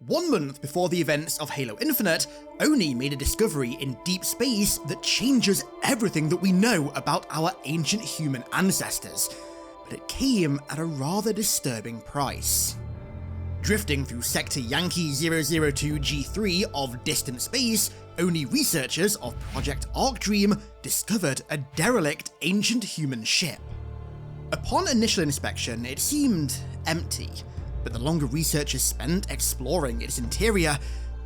1 month before the events of Halo Infinite, ONI made a discovery in deep space that changes everything that we know about our ancient human ancestors, but it came at a rather disturbing price. Drifting through Sector Yankee 002G3 of distant space, ONI researchers of Project Arcdream discovered a derelict ancient human ship. Upon initial inspection, it seemed empty, but the longer researchers spent exploring its interior,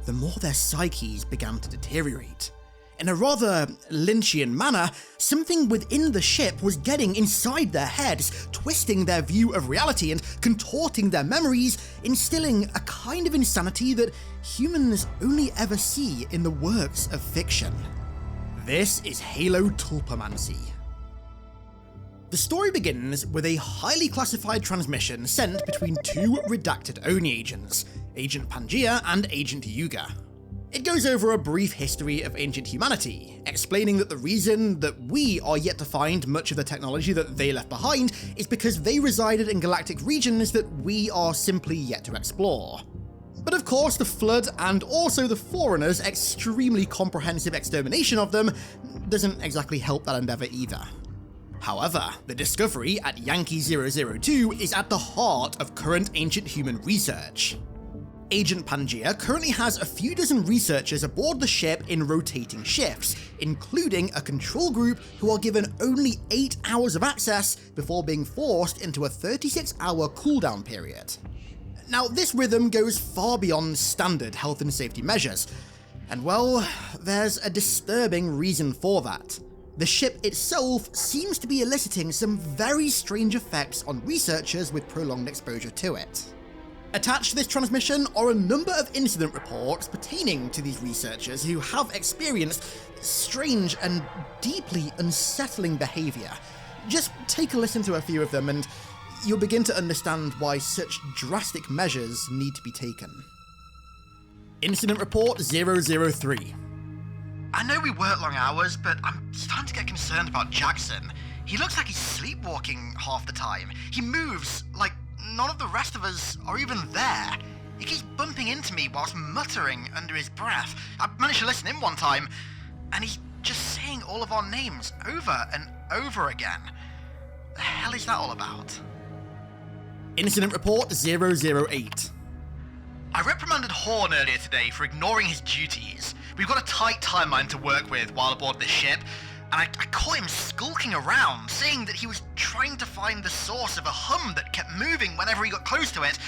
the more their psyches began to deteriorate. In a rather Lynchian manner, something within the ship was getting inside their heads, twisting their view of reality and contorting their memories, instilling a kind of insanity that humans only ever see in the works of fiction. This is Halo Tulpamancy. The story begins with a highly classified transmission sent between 2 redacted ONI agents, Agent Pangaea and Agent Yuga. It goes over a brief history of ancient humanity, explaining that the reason that we are yet to find much of the technology that they left behind is because they resided in galactic regions that we are simply yet to explore. But of course, the Flood and also the Forerunners' extremely comprehensive extermination of them doesn't exactly help that endeavour either. However, the discovery at Yankee 002 is at the heart of current ancient human research. Agent Pangaea currently has a few dozen researchers aboard the ship in rotating shifts, including a control group who are given only 8 hours of access before being forced into a 36-hour cooldown period. Now, this rhythm goes far beyond standard health and safety measures, and well, there's a disturbing reason for that. The ship itself seems to be eliciting some very strange effects on researchers with prolonged exposure to it. Attached to this transmission are a number of incident reports pertaining to these researchers who have experienced strange and deeply unsettling behaviour. Just take a listen to a few of them and you'll begin to understand why such drastic measures need to be taken. Incident Report 003. I know we work long hours, but I'm starting to get concerned about Jackson. He looks like he's sleepwalking half the time. He moves like none of the rest of us are even there. He keeps bumping into me whilst muttering under his breath. I managed to listen in one time, and he's just saying all of our names over and over again. The hell is that all about? Incident Report 008. I reprimanded Horn earlier today for ignoring his duties. We've got a tight timeline to work with while aboard this ship, and I caught him skulking around, saying that he was trying to find the source of a hum that kept moving whenever he got close to it.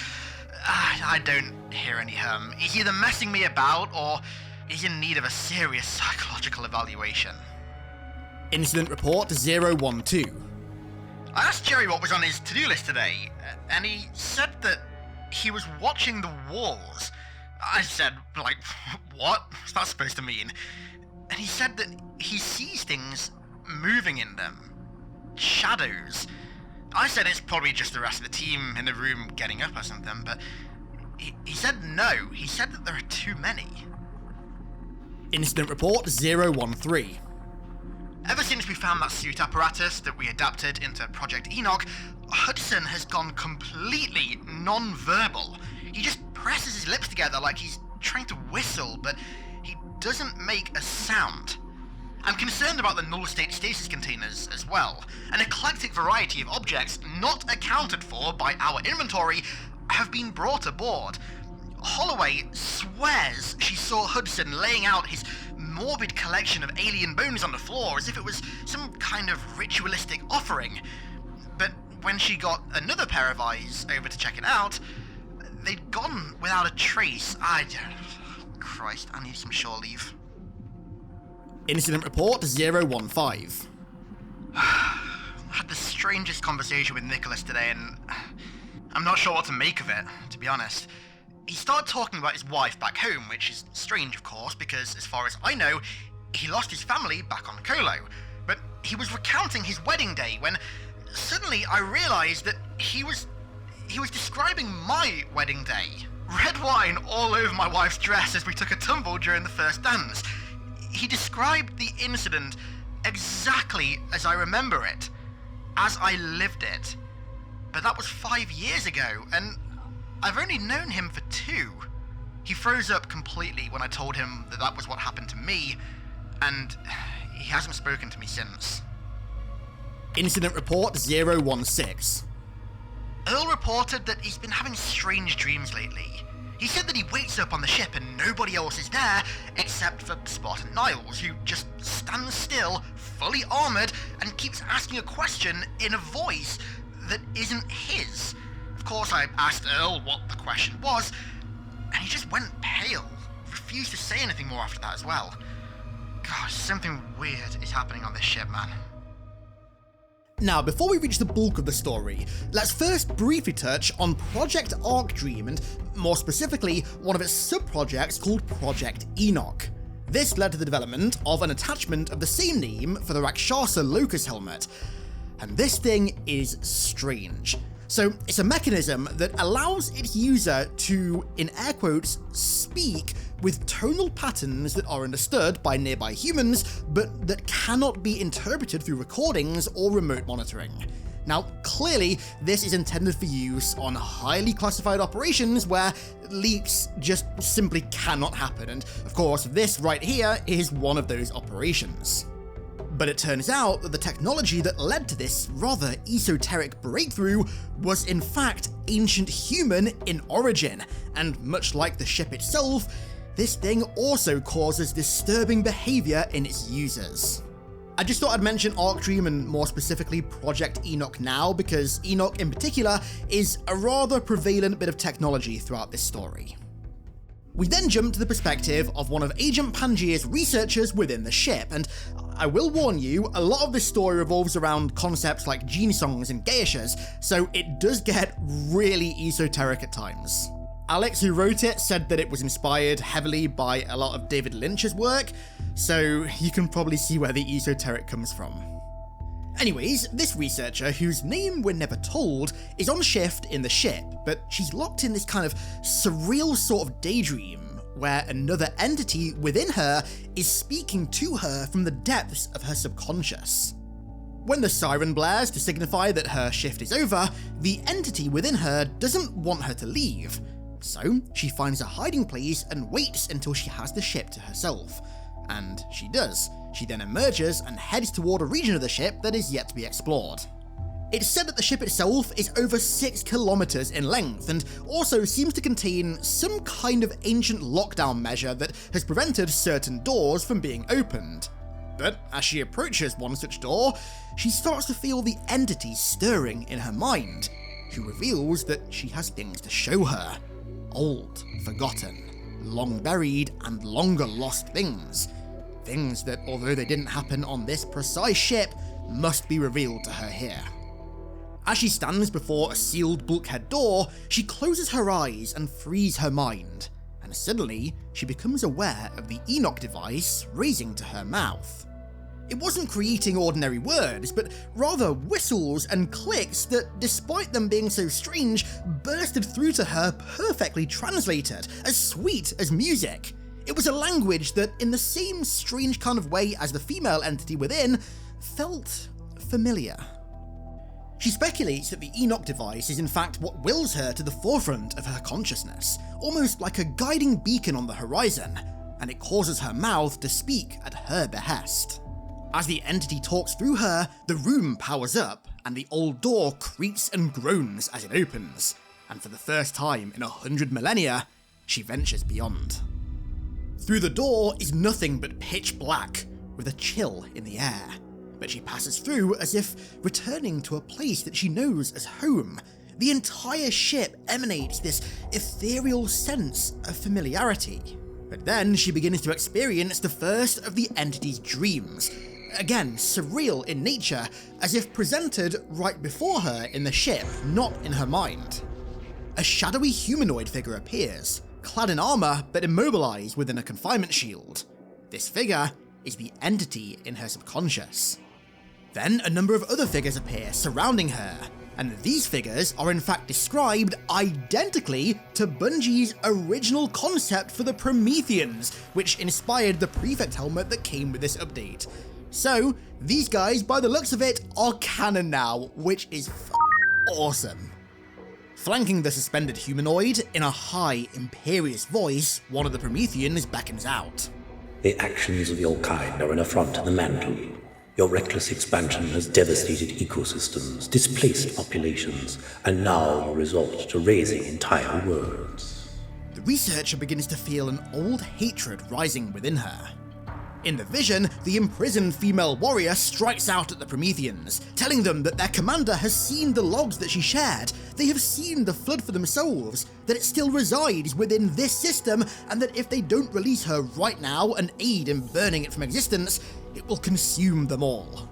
I don't hear any hum. He's either messing me about, or he's in need of a serious psychological evaluation. Incident Report 012. I asked Jerry what was on his to-do list today, and he said that he was watching the walls. I said, like, what? What's that supposed to mean? And he said that he sees things moving in them. Shadows. I said it's probably just the rest of the team in the room getting up or something, but he said no. He said that there are too many. Incident Report 013. Ever since we found that suit apparatus that we adapted into Project Enoch, Hudson has gone completely non-verbal. He just presses his lips together like he's trying to whistle, but he doesn't make a sound. I'm concerned about the null-state stasis containers as well. An eclectic variety of objects not accounted for by our inventory have been brought aboard. Holloway swears she saw Hudson laying out his morbid collection of alien bones on the floor as if it was some kind of ritualistic offering. But when she got another pair of eyes over to check it out, they'd gone without a trace. Christ, I need some shore leave. Incident Report 015. I had the strangest conversation with Nicholas today, and I'm not sure what to make of it, to be honest. He started talking about his wife back home, which is strange, of course, because as far as I know, he lost his family back on Colo. But he was recounting his wedding day when suddenly I realized that he was describing my wedding day. Red wine all over my wife's dress as we took a tumble during the first dance. He described the incident exactly as I remember it, as I lived it. But that was 5 years ago, and I've only known him for 2. He froze up completely when I told him that that was what happened to me, and he hasn't spoken to me since. Incident Report 016. Earl reported that he's been having strange dreams lately. He said that he wakes up on the ship and nobody else is there except for Spot and Niles, who just stands still, fully armoured, and keeps asking a question in a voice that isn't his. Of course, I asked Earl what the question was, and he just went pale, refused to say anything more after that as well. Gosh, something weird is happening on this ship, man. Now, before we reach the bulk of the story, let's first briefly touch on Project Arcdream and, more specifically, one of its sub-projects called Project Enoch. This led to the development of an attachment of the same name for the Rakshasa Locust helmet, and this thing is strange. So, it's a mechanism that allows its user to, in air quotes, speak with tonal patterns that are understood by nearby humans, but that cannot be interpreted through recordings or remote monitoring. Now, clearly, this is intended for use on highly classified operations where leaks just simply cannot happen, and of course, this right here is one of those operations. But it turns out that the technology that led to this rather esoteric breakthrough was in fact ancient human in origin, and much like the ship itself, this thing also causes disturbing behaviour in its users. I just thought I'd mention Arcdream and more specifically Project Enoch now, because Enoch in particular is a rather prevalent bit of technology throughout this story. We then jump to the perspective of one of Agent Pangier's researchers within the ship, and I will warn you, a lot of this story revolves around concepts like gene songs and geishas, so it does get really esoteric at times. Alex, who wrote it, said that it was inspired heavily by a lot of David Lynch's work, so you can probably see where the esoteric comes from. Anyways, this researcher, whose name we're never told, is on shift in the ship, but she's locked in this kind of surreal sort of daydream, where another entity within her is speaking to her from the depths of her subconscious. When the siren blares to signify that her shift is over, the entity within her doesn't want her to leave, so she finds a hiding place and waits until she has the ship to herself. And she does. She then emerges and heads toward a region of the ship that is yet to be explored. It's said that the ship itself is over 6 kilometers in length and also seems to contain some kind of ancient lockdown measure that has prevented certain doors from being opened. But as she approaches one such door, she starts to feel the entity stirring in her mind, who reveals that she has things to show her. Old, forgotten, long buried, and longer lost things. Things that, although they didn't happen on this precise ship, must be revealed to her here. As she stands before a sealed bulkhead door, she closes her eyes and frees her mind, and suddenly she becomes aware of the Enoch device raising to her mouth. It wasn't creating ordinary words, but rather whistles and clicks that, despite them being so strange, bursted through to her perfectly translated, as sweet as music. It was a language that, in the same strange kind of way as the female entity within, felt familiar. She speculates that the Enoch device is in fact what wills her to the forefront of her consciousness, almost like a guiding beacon on the horizon, and it causes her mouth to speak at her behest. As the entity talks through her, the room powers up, and the old door creaks and groans as it opens, and for the first time in 100 millennia, she ventures beyond. Through the door is nothing but pitch black, with a chill in the air, but she passes through as if returning to a place that she knows as home. The entire ship emanates this ethereal sense of familiarity. But then she begins to experience the first of the entity's dreams, again surreal in nature, as if presented right before her in the ship, not in her mind. A shadowy humanoid figure appears, clad in armor but immobilized within a confinement shield. This figure is the entity in her subconscious. Then a number of other figures appear surrounding her, and these figures are in fact described identically to Bungie's original concept for the Prometheans, which inspired the Prefect helmet that came with this update. So, these guys, by the looks of it, are canon now, which is awesome. Flanking the suspended humanoid, in a high, imperious voice, one of the Prometheans beckons out. The actions of your kind are an affront to the mantle. Your reckless expansion has devastated ecosystems, displaced populations, and now you resort to razing entire worlds. The researcher begins to feel an old hatred rising within her. In the vision, the imprisoned female warrior strikes out at the Prometheans, telling them that their commander has seen the logs that she shared, they have seen the flood for themselves, that it still resides within this system, and that if they don't release her right now and aid in burning it from existence, it will consume them all.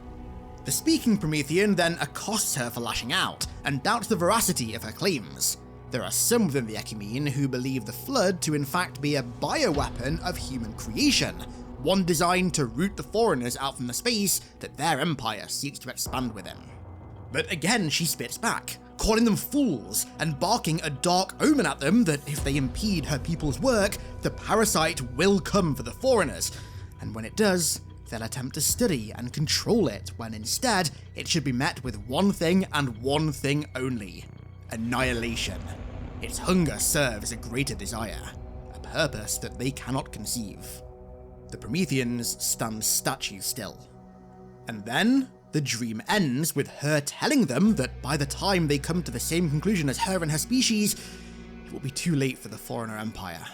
The speaking Promethean then accosts her for lashing out, and doubts the veracity of her claims. There are some within the Ecumene who believe the flood to in fact be a bioweapon of human creation, one designed to root the foreigners out from the space that their empire seeks to expand within. But again she spits back, calling them fools and barking a dark omen at them that if they impede her people's work, the parasite will come for the foreigners, and when it does, they'll attempt to study and control it, when instead it should be met with one thing and one thing only: annihilation. Its hunger serves a greater desire, a purpose that they cannot conceive. The Prometheans stand statue still. And then, the dream ends with her telling them that by the time they come to the same conclusion as her and her species, it will be too late for the Foreigner Empire.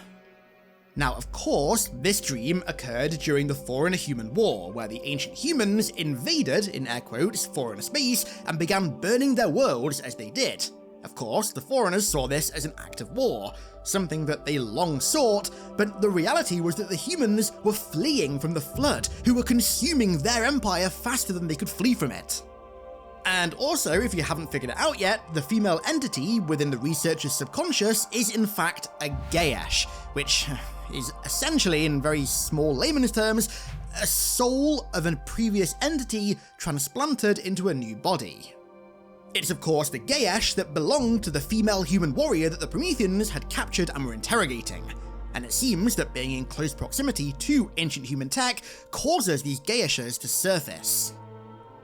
Now, of course, this dream occurred during the Foreigner-Human War, where the ancient humans invaded, in air quotes, foreigner space and began burning their worlds as they did. Of course, the foreigners saw this as an act of war, something that they long sought, but the reality was that the humans were fleeing from the flood, who were consuming their empire faster than they could flee from it. And also, if you haven't figured it out yet, the female entity within the researcher's subconscious is in fact a Yesch, which is essentially, in very small layman's terms, a soul of a previous entity transplanted into a new body. It's of course the Yesch that belonged to the female human warrior that the Prometheans had captured and were interrogating, and it seems that being in close proximity to ancient human tech causes these Yesch's to surface.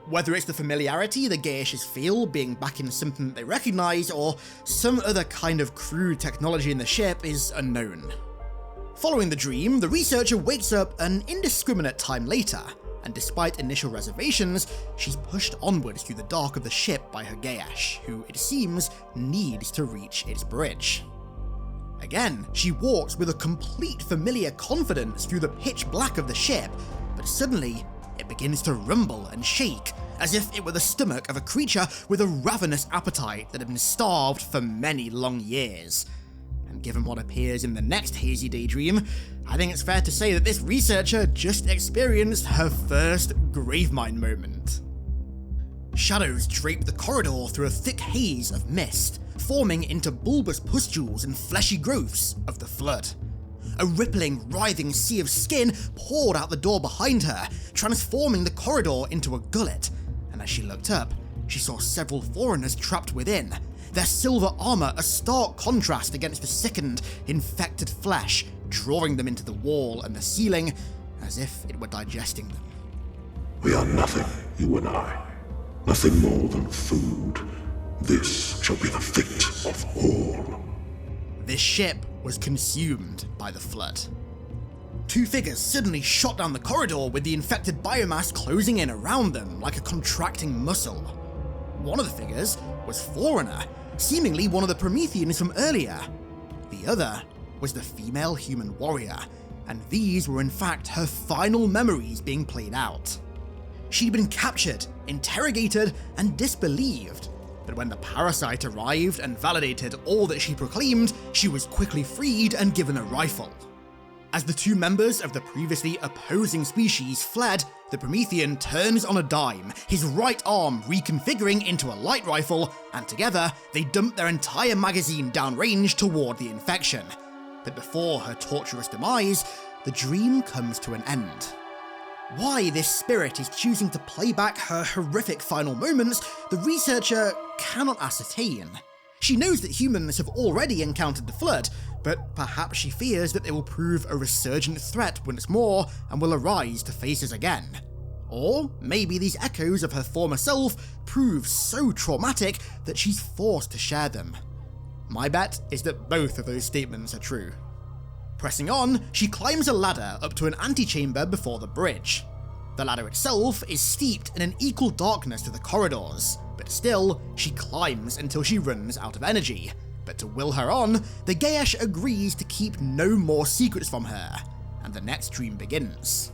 Whether it's the familiarity the Yesch's feel being back in something that they recognise, or some other kind of crude technology in the ship is unknown. Following the dream, the researcher wakes up an indiscriminate time later, and despite initial reservations, she's pushed onwards through the dark of the ship by her Yesch, who it seems needs to reach its bridge. Again, she walks with a complete familiar confidence through the pitch black of the ship, but suddenly it begins to rumble and shake, as if it were the stomach of a creature with a ravenous appetite that had been starved for many long years. And given what appears in the next hazy daydream, I think it's fair to say that this researcher just experienced her first Gravemind moment. Shadows drape the corridor through a thick haze of mist, forming into bulbous pustules and fleshy growths of the flood. A rippling, writhing sea of skin poured out the door behind her, transforming the corridor into a gullet, and as she looked up, she saw several foreigners trapped within, their silver armor a stark contrast against the sickened, infected flesh, drawing them into the wall and the ceiling as if it were digesting them. We are nothing, you and I. Nothing more than food. This shall be the fate of all. This ship was consumed by the flood. Two figures suddenly shot down the corridor with the infected biomass closing in around them like a contracting muscle. One of the figures was Foreigner, seemingly one of the Prometheans from earlier. The other was the female human warrior, and these were in fact her final memories being played out. She'd been captured, interrogated, and disbelieved, but when the parasite arrived and validated all that she proclaimed, she was quickly freed and given a rifle. As the two members of the previously opposing species fled, the Promethean turns on a dime, his right arm reconfiguring into a light rifle, and together they dump their entire magazine downrange toward the infection. But before her torturous demise, the dream comes to an end. Why this spirit is choosing to play back her horrific final moments, the researcher cannot ascertain. She knows that humans have already encountered the flood, but perhaps she fears that they will prove a resurgent threat once more and will arise to face us again. Or maybe these echoes of her former self prove so traumatic that she's forced to share them. My bet is that both of those statements are true. Pressing on, she climbs a ladder up to an antechamber before the bridge. The ladder itself is steeped in an equal darkness to the corridors, but still, she climbs until she runs out of energy. But to will her on, the Yesch agrees to keep no more secrets from her, and the next dream begins.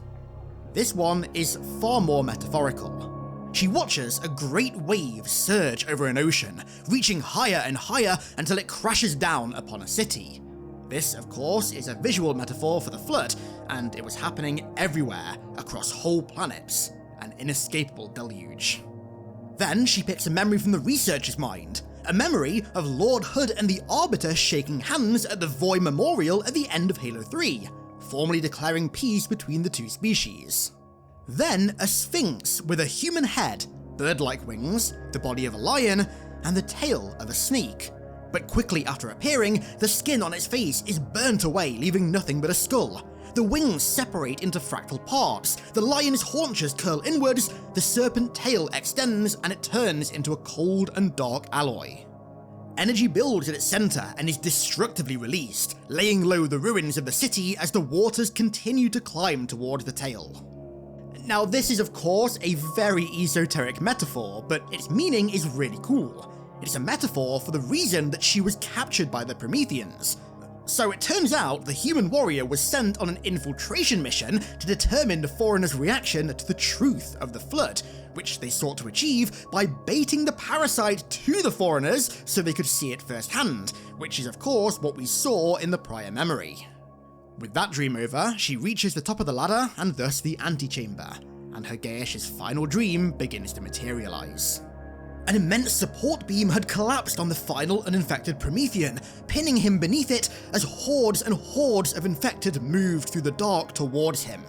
This one is far more metaphorical. She watches a great wave surge over an ocean, reaching higher and higher until it crashes down upon a city. This, of course, is a visual metaphor for the flood, and it was happening everywhere, across whole planets, an inescapable deluge. Then she picks a memory from the researcher's mind, a memory of Lord Hood and the Arbiter shaking hands at the Voy Memorial at the end of Halo 3, formally declaring peace between the two species. Then a sphinx with a human head, bird-like wings, the body of a lion, and the tail of a snake. But quickly after appearing, the skin on its face is burnt away, leaving nothing but a skull. The wings separate into fractal parts, the lion's haunches curl inwards, the serpent tail extends, and it turns into a cold and dark alloy. Energy builds at its center and is destructively released, laying low the ruins of the city as the waters continue to climb towards the tail. Now, this is of course a very esoteric metaphor, but its meaning is really cool. It's a metaphor for the reason that she was captured by the Prometheans. So it turns out the human warrior was sent on an infiltration mission to determine the foreigners' reaction to the truth of the flood, which they sought to achieve by baiting the parasite to the foreigners so they could see it firsthand, which is of course what we saw in the prior memory. With that dream over, she reaches the top of the ladder and thus the antechamber, and her Yesch's final dream begins to materialize. An immense support beam had collapsed on the final uninfected Promethean, pinning him beneath it as hordes and hordes of infected moved through the dark towards him.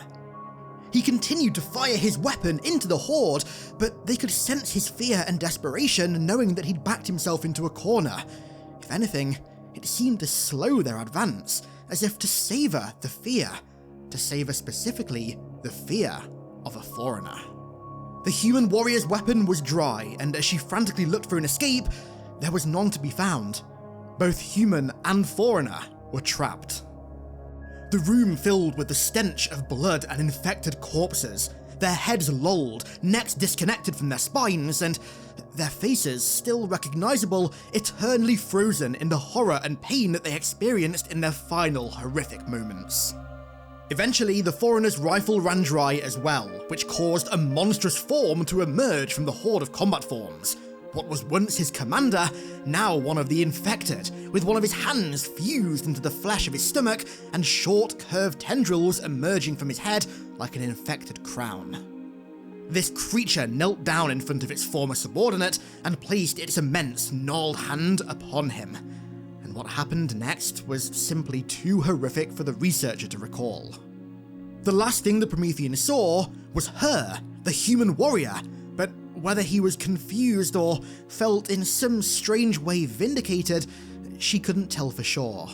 He continued to fire his weapon into the horde, but they could sense his fear and desperation knowing that he'd backed himself into a corner. If anything, it seemed to slow their advance, as if to savor the fear, to savor specifically the fear of a foreigner. The human warrior's weapon was dry, and as she frantically looked for an escape, there was none to be found. Both human and foreigner were trapped. The room filled with the stench of blood and infected corpses, their heads lolled, necks disconnected from their spines, and their faces, still recognizable, eternally frozen in the horror and pain that they experienced in their final horrific moments. Eventually, the foreigner's rifle ran dry as well, which caused a monstrous form to emerge from the horde of combat forms. What was once his commander, now one of the infected, with one of his hands fused into the flesh of his stomach and short curved tendrils emerging from his head like an infected crown. This creature knelt down in front of its former subordinate and placed its immense gnarled hand upon him. And what happened next was simply too horrific for the researcher to recall. The last thing the Promethean saw was her, the human warrior, but whether he was confused or felt in some strange way vindicated, she couldn't tell for sure.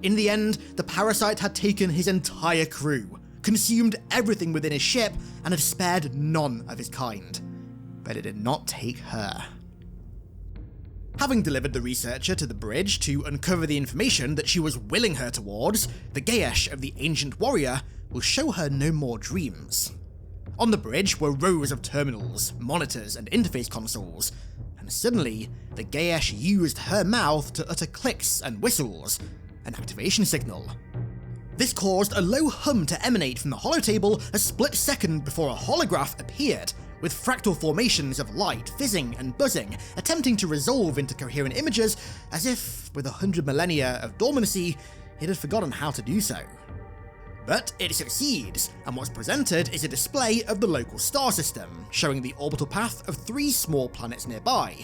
In the end, the parasite had taken his entire crew, consumed everything within his ship, and had spared none of his kind. But it did not take her. Having delivered the researcher to the bridge to uncover the information that she was willing her towards, the Yesch of the ancient warrior will show her no more dreams. On the bridge were rows of terminals, monitors, and interface consoles, and suddenly, the Yesch used her mouth to utter clicks and whistles, an activation signal. This caused a low hum to emanate from the holotable a split second before a holograph appeared, with fractal formations of light fizzing and buzzing, attempting to resolve into coherent images, as if, with 100 millennia of dormancy, it had forgotten how to do so. But it succeeds, and what's presented is a display of the local star system, showing the orbital path of 3 small planets nearby,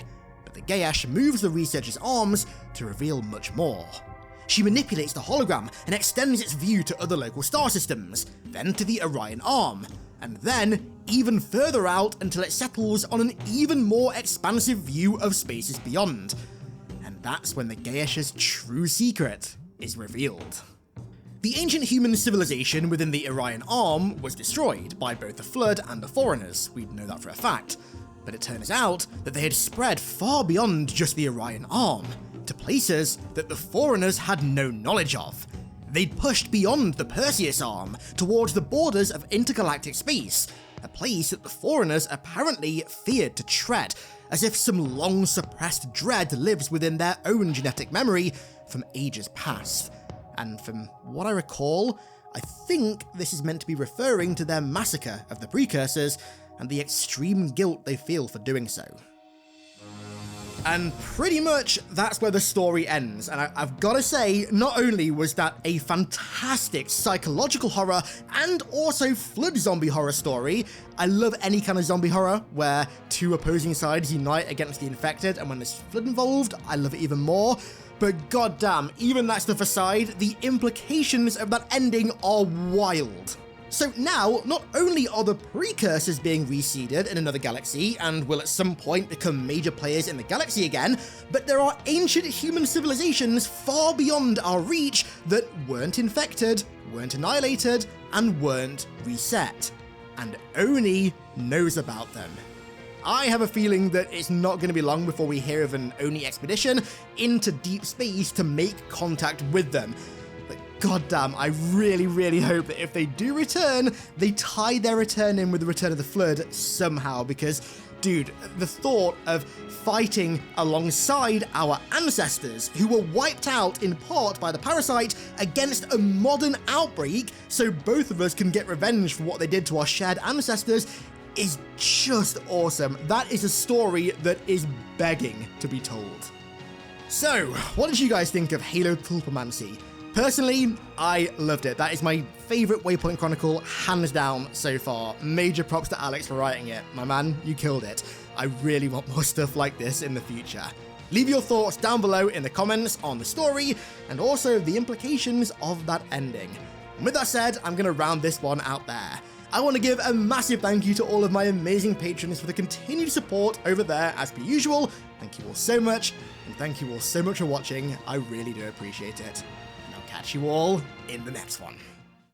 but the Yesch moves the researcher's arms to reveal much more. She manipulates the hologram and extends its view to other local star systems, then to the Orion Arm, and then even further out until it settles on an even more expansive view of spaces beyond. And that's when the Yesch's true secret is revealed. The ancient human civilization within the Orion Arm was destroyed by both the Flood and the Foreigners, we'd know that for a fact, but it turns out that they had spread far beyond just the Orion Arm. to places that the Foreigners had no knowledge of. They'd pushed beyond the Perseus arm towards the borders of intergalactic space, a place that the Foreigners apparently feared to tread, as if some long-suppressed dread lives within their own genetic memory from ages past. And from what I recall, I think this is meant to be referring to their massacre of the Precursors and the extreme guilt they feel for doing so. And pretty much that's where the story ends, and I've gotta say, not only was that a fantastic psychological horror and also flood zombie horror story. I love any kind of zombie horror where two opposing sides unite against the infected, and when there's flood involved, I love it even more. But goddamn, even that stuff aside, the implications of that ending are wild. So now, not only are the Precursors being reseeded in another galaxy and will at some point become major players in the galaxy again, but there are ancient human civilizations far beyond our reach that weren't infected, weren't annihilated, and weren't reset. And ONI knows about them. I have a feeling that it's not going to be long before we hear of an ONI expedition into deep space to make contact with them. Goddamn, I really hope that if they do return, they tie their return in with the return of the Flood somehow, because, dude, the thought of fighting alongside our ancestors, who were wiped out in part by the parasite, against a modern outbreak, so both of us can get revenge for what they did to our shared ancestors, is just awesome. That is a story that is begging to be told. So, what did you guys think of Halo Tulpamancy? Personally, I loved it. That is my favourite Waypoint Chronicle, hands down, so far. Major props to Alex for writing it. My man, you killed it. I really want more stuff like this in the future. Leave your thoughts down below in the comments on the story, and also the implications of that ending. And with that said, I'm going to round this one out there. I want to give a massive thank you to all of my amazing patrons for the continued support over there as per usual. Thank you all so much, and thank you all so much for watching. I really do appreciate it. Catch you all in the next one.